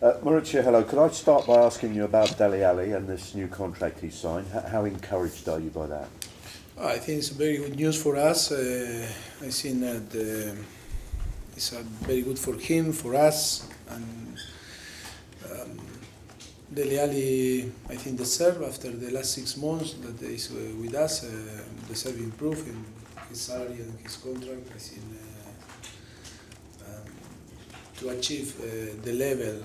fine. Mauricio, hello. Could I start by asking you about Dele Alli and this new contract he signed? How encouraged are you by that? I think it's very good news for us. I think that it's very good for him, for us, and Dele Alli, I think, deserve after the last 6 months that he's with us, deserve improve in his salary and his contract. I think to achieve the level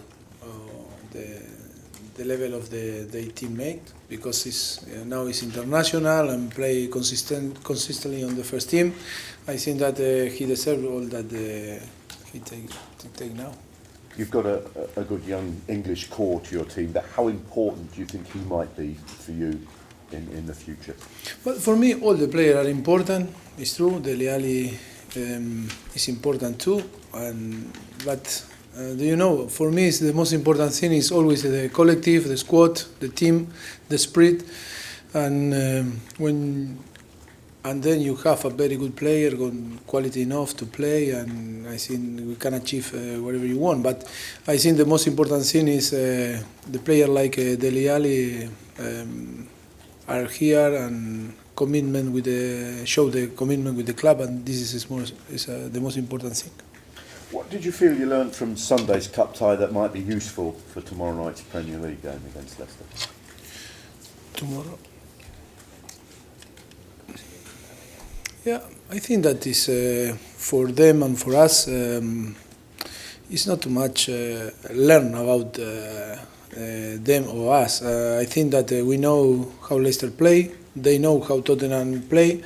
of the teammate, because he's now he's international and play consistently on the first team. I think that he deserves all that he take now. You've got a good young English core to your team, but how important do you think he might be for you in the future? Well, for me, all the players are important. It's true, Dele Alli is important too, but do you know, for me, the most important thing is always the collective, the squad, the team, the spirit, and then you have a very good player, good quality enough to play, and I think we can achieve whatever you want. But I think the most important thing is the player like Dele Alli are here and commitment with show the commitment with the club, and this is the most important thing. What did you feel you learned from Sunday's cup tie that might be useful for tomorrow night's Premier League game against Leicester? Tomorrow? Yeah, I think that is for them and for us. It's not too much learn about them or us. I think that we know how Leicester play. They know how Tottenham play.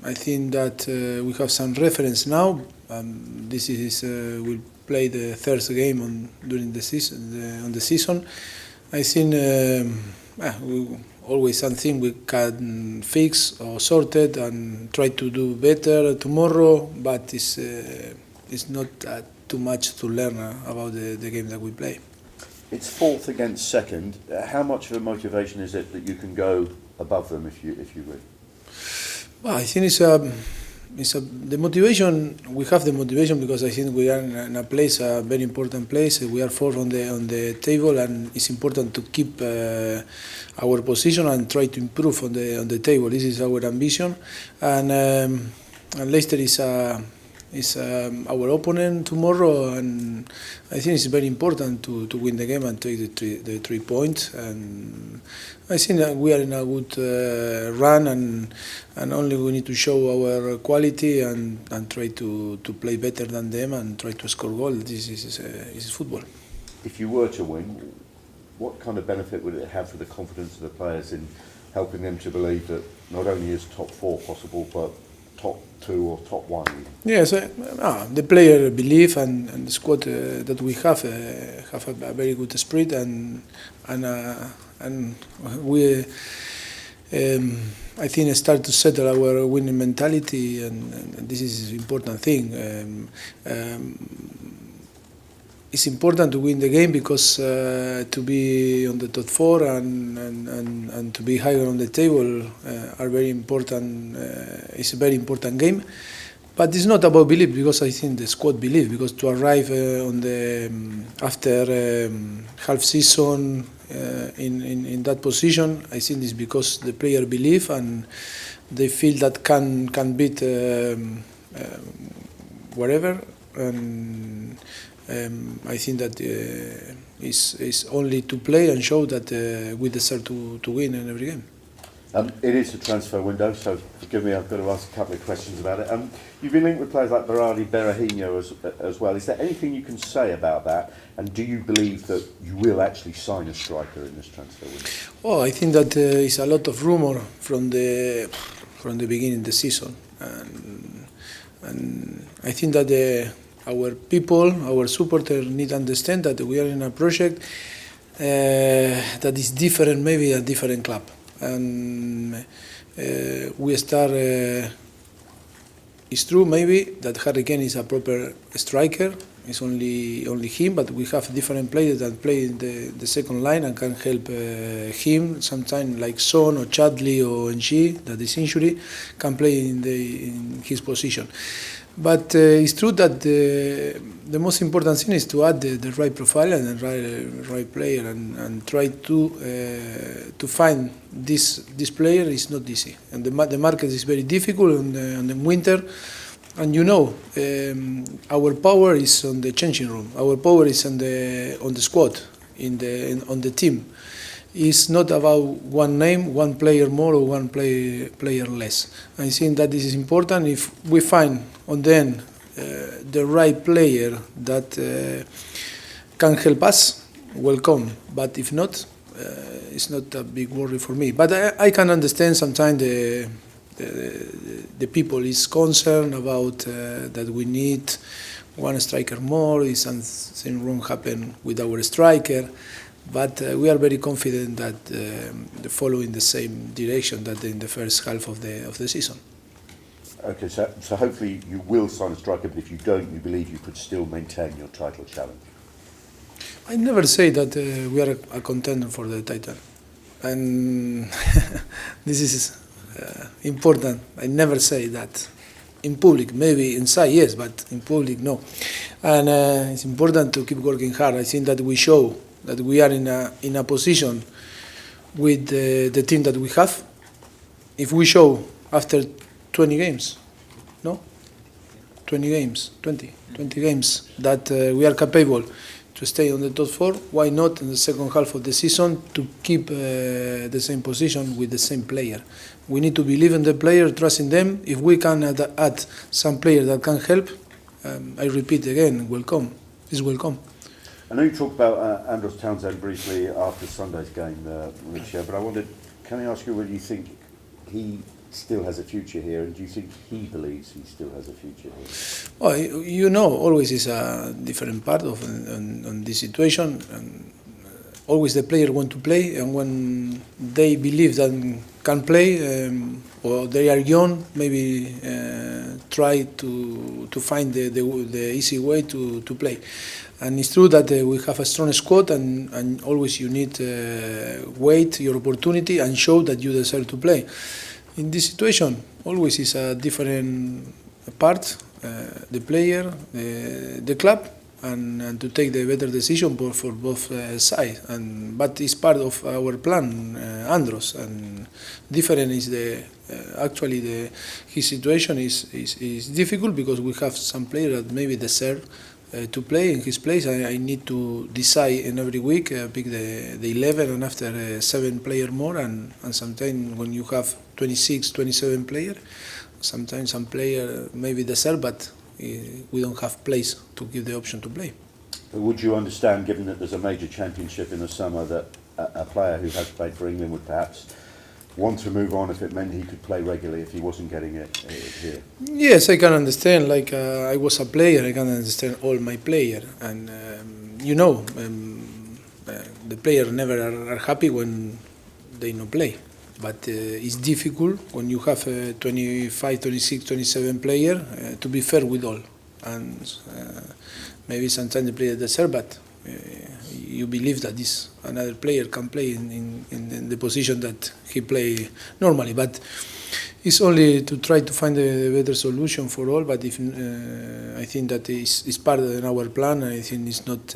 I think that we have some reference now. This is we'll play the third game during the season. I think always something we can fix or sort it and try to do better tomorrow. But it's not too much to learn about the game that we play. It's fourth against second. How much of a motivation is it that you can go above them if you win? Well, I think it's the motivation. We have the motivation because I think we are in a place, a very important place. We are fourth on the table, and it's important to keep our position and try to improve on the table. This is our ambition, and Leicester is our opponent tomorrow, and I think it's very important to win the game and take the 3 points. And I think that we are in a good run, and only we need to show our quality and try to play better than them and try to score goals. This is football. If you were to win, what kind of benefit would it have for the confidence of the players in helping them to believe that not only is top 4 possible, but top 2 or top 1? Yes, the player believe, and the squad that we have a very good spirit, and we I think start to settle our winning mentality, and this is an important thing. It's important to win the game because to be on the top 4 and to be higher on the table are very important. It's a very important game, but it's not about belief, because I think the squad believe, because to arrive on the after half season in that position, I think it's because the player believe and they feel that can beat whatever. And I think that it's only to play and show that we deserve to win in every game. It is a transfer window, so forgive me, I've got to ask a couple of questions about it. You've been linked with players like Berahino as well. Is there anything you can say about that? And do you believe that you will actually sign a striker in this transfer window? Oh, I think that is a lot of rumor from the beginning of the season, and I think that our people, our supporters need to understand that we are in a project that is different, maybe a different club. And we start, it's true maybe that Harry Kane is a proper striker, It's only him, but we have different players that play in the second line and can help him. Sometimes like Son or Chadley or NG, that is injury, can play in his position. But it's true that the most important thing is to add the right profile and the right player and try to find this player is not easy. And the market is very difficult in the winter. And our power is on the changing room. Our power is on the squad, on the team. It's not about one name, one player more or one player less. I think that this is important. If we find on the end the right player that can help us, welcome. But if not, it's not a big worry for me. But I can understand sometimes the people is concerned about that we need one striker more. Is something wrong happen with our striker? But we are very confident that they're following the same direction that in the first half of the season. Okay, so hopefully you will sign a striker, but if you don't, you believe you could still maintain your title challenge? I never say that we are a contender for the title, and this is important. I never say that in public. Maybe inside yes, but in public no. And it's important to keep working hard. I think that we show that we are in a position with the team that we have. If we show after 20 games, 20 games that we are capable to stay on the top four, why not in the second half of the season to keep the same position with the same player? We need to believe in the player, trust in them. If we can add some player that can help, I repeat again, welcome. Is welcome. I know you talked about Andros Townsend briefly after Sunday's game, Mauricio, but I wondered, can I ask you whether you think he still has a future here, and do you think he believes he still has a future here? Well, always is a different part of on this situation, and always the player want to play, and when they believe that can play or they are young, maybe try to find the easy way to play. And it's true that we have a strong squad, and always you need wait your opportunity and show that you deserve to play. In this situation, always is a different part, the player, the club, and to take the better decision for both sides. But it's part of our plan, Andros. And different is his situation is difficult because we have some players that maybe deserve to play in his place. I need to decide in every week, pick the 11 and after 7 players more, and sometimes when you have 26, 27 players, sometimes some player maybe deserve, but we don't have place to give the option to play. But would you understand, given that there's a major championship in the summer, that a player who has played for England would perhaps want to move on if it meant he could play regularly if he wasn't getting it here? Yes, I can understand. Like I was a player, I can understand all my players, and the players never are happy when they no play. But it's difficult when you have 25, 26, 27 players to be fair with all, and maybe sometimes the player deserve, but you believe that this another player can play in the position that he play normally. But it's only to try to find a better solution for all. But if I think that is part of our plan, and I think it's not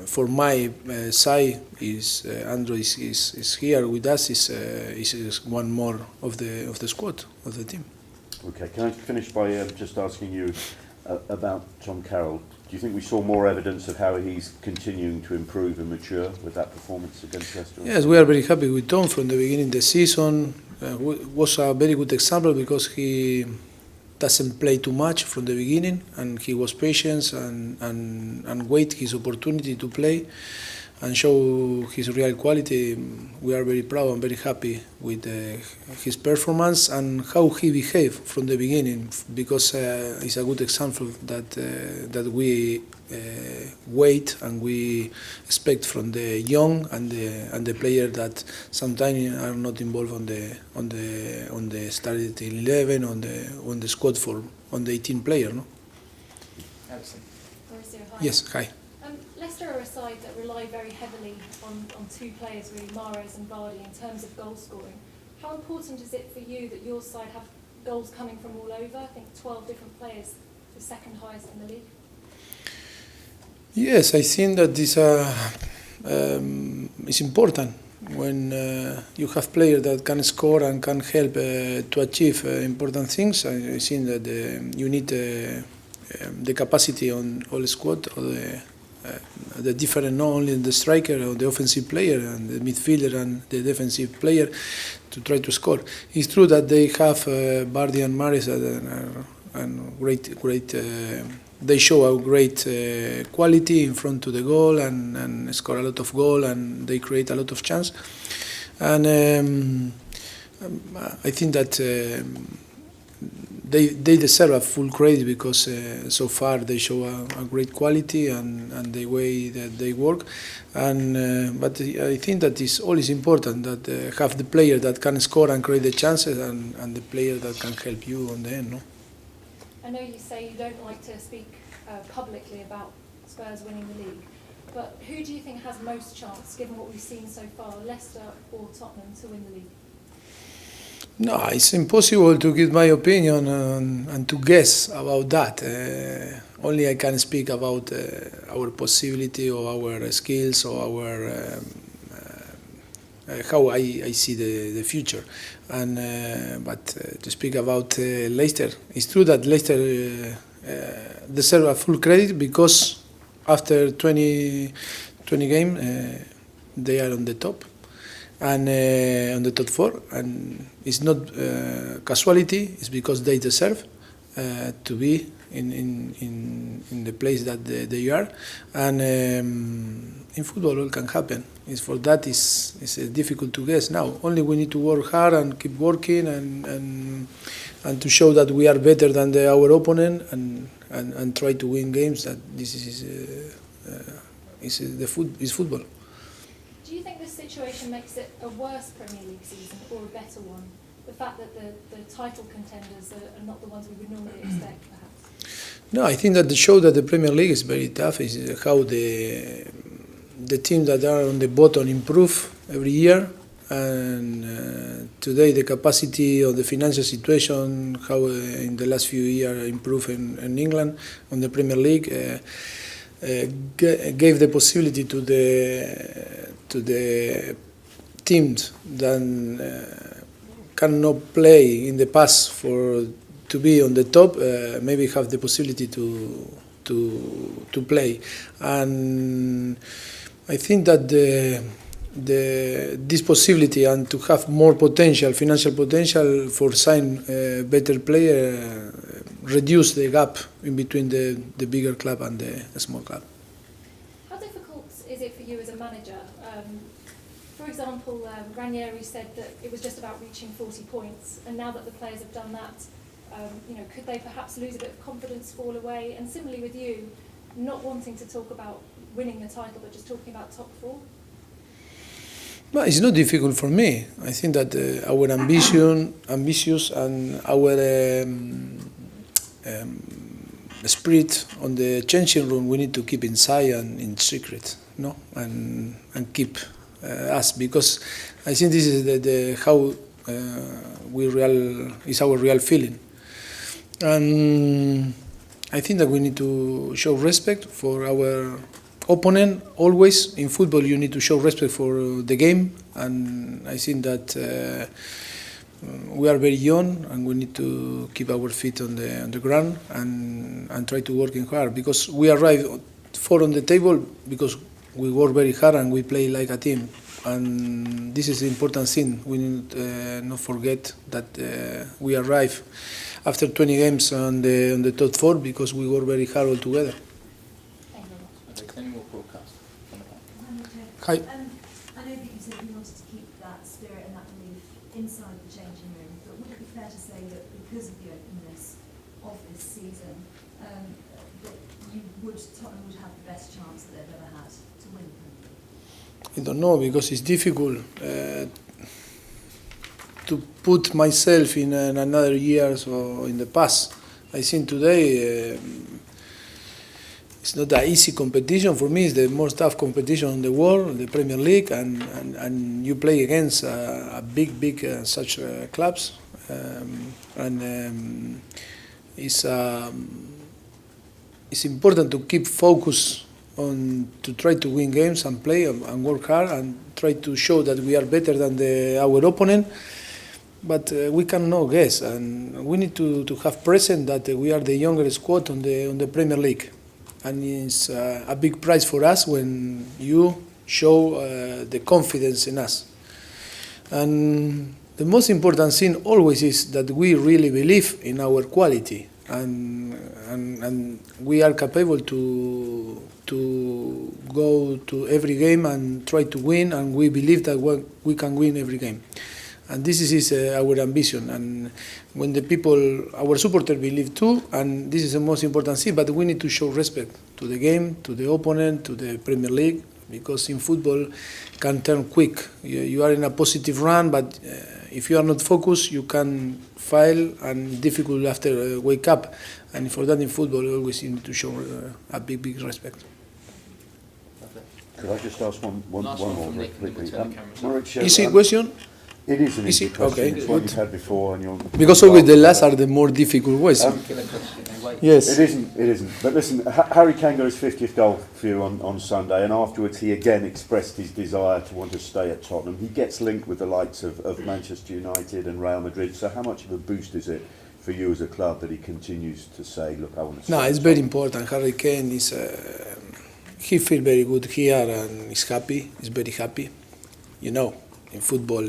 for my side. Is Andros is here with us? Is one more of the squad of the team. Okay, can I finish by just asking you about Tom Carroll? Do you think we saw more evidence of how he's continuing to improve and mature with that performance against Leicester? Yes, we are very happy with Tom from the beginning of the season. Was a very good example because he doesn't play too much from the beginning, and he was patient and wait his opportunity to play and show his real quality. We are very proud and very happy with his performance and how he behaved from the beginning, because it's a good example that we wait and we expect from the young and the player that sometimes are not involved on the starting 11 on the squad for on the 18 player. No. Mauricio. Mauricio, hi. Yes, hi. Leicester are a side that rely very heavily on two players, really, Mahrez and Vardy, in terms of goal scoring. How important is it for you that your side have goals coming from all over? I think 12 different players, the second highest in the league. Yes, I think that this is important when you have players that can score and can help to achieve important things. I think that you need the capacity on all squad, or the different, not only the striker or the offensive player and the midfielder and the defensive player, to try to score. It's true that they have Vardy and Mahrez and great. They show a great quality in front to the goal and score a lot of goal, and they create a lot of chance. And I think that they deserve a full credit because so far they show a great quality and the way that they work. And but I think that it's always important that have the player that can score and create the chances, and the player that can help you on the end. No? I know you say you don't like to speak publicly about Spurs winning the league, but who do you think has most chance, given what we've seen so far, Leicester or Tottenham, to win the league? No, it's impossible to give my opinion and to guess about that. Only I can speak about our possibility or our skills or our how I see the future. And but to speak about Leicester, it's true that Leicester deserve a full credit because after 20 games they are on the top and on the top four, and it's not casualty. It's because they deserve to be in the place that they are, and in football all can happen. It's for that it's difficult to guess now. Only we need to work hard and keep working and to show that we are better than our opponent and try to win games. That this is football. Do you think this situation makes it a worse Premier League season or a better one? The fact that the title contenders are not the ones we would normally expect, perhaps? No, I think that the show that the Premier League is very tough is how the teams that are on the bottom improve every year. And today the capacity of the financial situation, how in the last few years improved in England on the Premier League, gave the possibility to the teams that cannot play in the past to be on the top, maybe have the possibility to play. And I think that this possibility and to have more potential, financial potential for sign better player, reduce the gap in between the bigger club and the small club. How difficult is it for you as a manager? For example, Ranieri said that it was just about reaching 40 points, and now that the players have done that, could they perhaps lose a bit of confidence, fall away? And similarly with you, not wanting to talk about winning the title, but just talking about top four? Well, it's not difficult for me. I think that our ambitious and our spirit on the changing room, we need to keep inside and in secret, no, and keep us, because I think this is how is our real feeling, and I think that we need to show respect for our opponent. Always in football you need to show respect for the game, and I think that we are very young and we need to keep our feet on the ground and try to working hard, because we arrive fourth on the table because we work very hard and we play like a team, and this is the important thing. We need not forget that we arrive after 20 games on the top four because we work very hard all together. Any more broadcast? Hi. I know that you said you wanted to keep that spirit and that belief inside the changing room, but would it be fair to say that because of the openness of this season, that Tottenham would have the best chance that they've ever had to win? I don't know, because it's difficult to put myself in another years or in the past. I think today it's not an easy competition. For me, it's the most tough competition in the world, the Premier League, and you play against a big such clubs, it's important to keep focus on to try to win games and play and work hard and try to show that we are better than our opponent. But we cannot guess, and we need to have present that we are the youngest squad on the Premier League, and it's a big prize for us when you show the confidence in us. And the most important thing always is that we really believe in our quality, and we are capable to go to every game and try to win, and we believe that we can win every game. And this is our ambition, and when the people, our supporters believe too, and this is the most important thing, but we need to show respect to the game, to the opponent, to the Premier League, because in football can turn quick. You are in a positive run, but if you are not focused, you can fail and difficult after wake up. And for that in football, you always need to show a big respect. Could I just ask one Last more one from very Nick, and then quickly? we'll turn the cameras off. Mauricio, Easy question? It is an Easy? easy question. Okay, It's one good. you've had before, and you're Because always the last are the more difficult ones. Killer question. They wait. Yes. It isn't. But listen, Harry Kane got his 50th goal for you on Sunday, and afterwards he again expressed his desire to want to stay at Tottenham. He gets linked with the likes of Manchester United and Real Madrid. So how much of a boost is it for you as a club that he continues to say, look, I want to stay No, at it's very Tottenham? important. Harry Kane is, he feels very good here and is happy. He's very happy. You know, in football,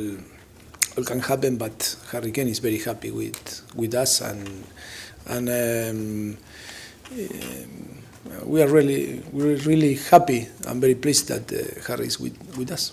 all can happen, but Harry Kane is very happy with us, and we are really happy and very pleased that Harry is with us.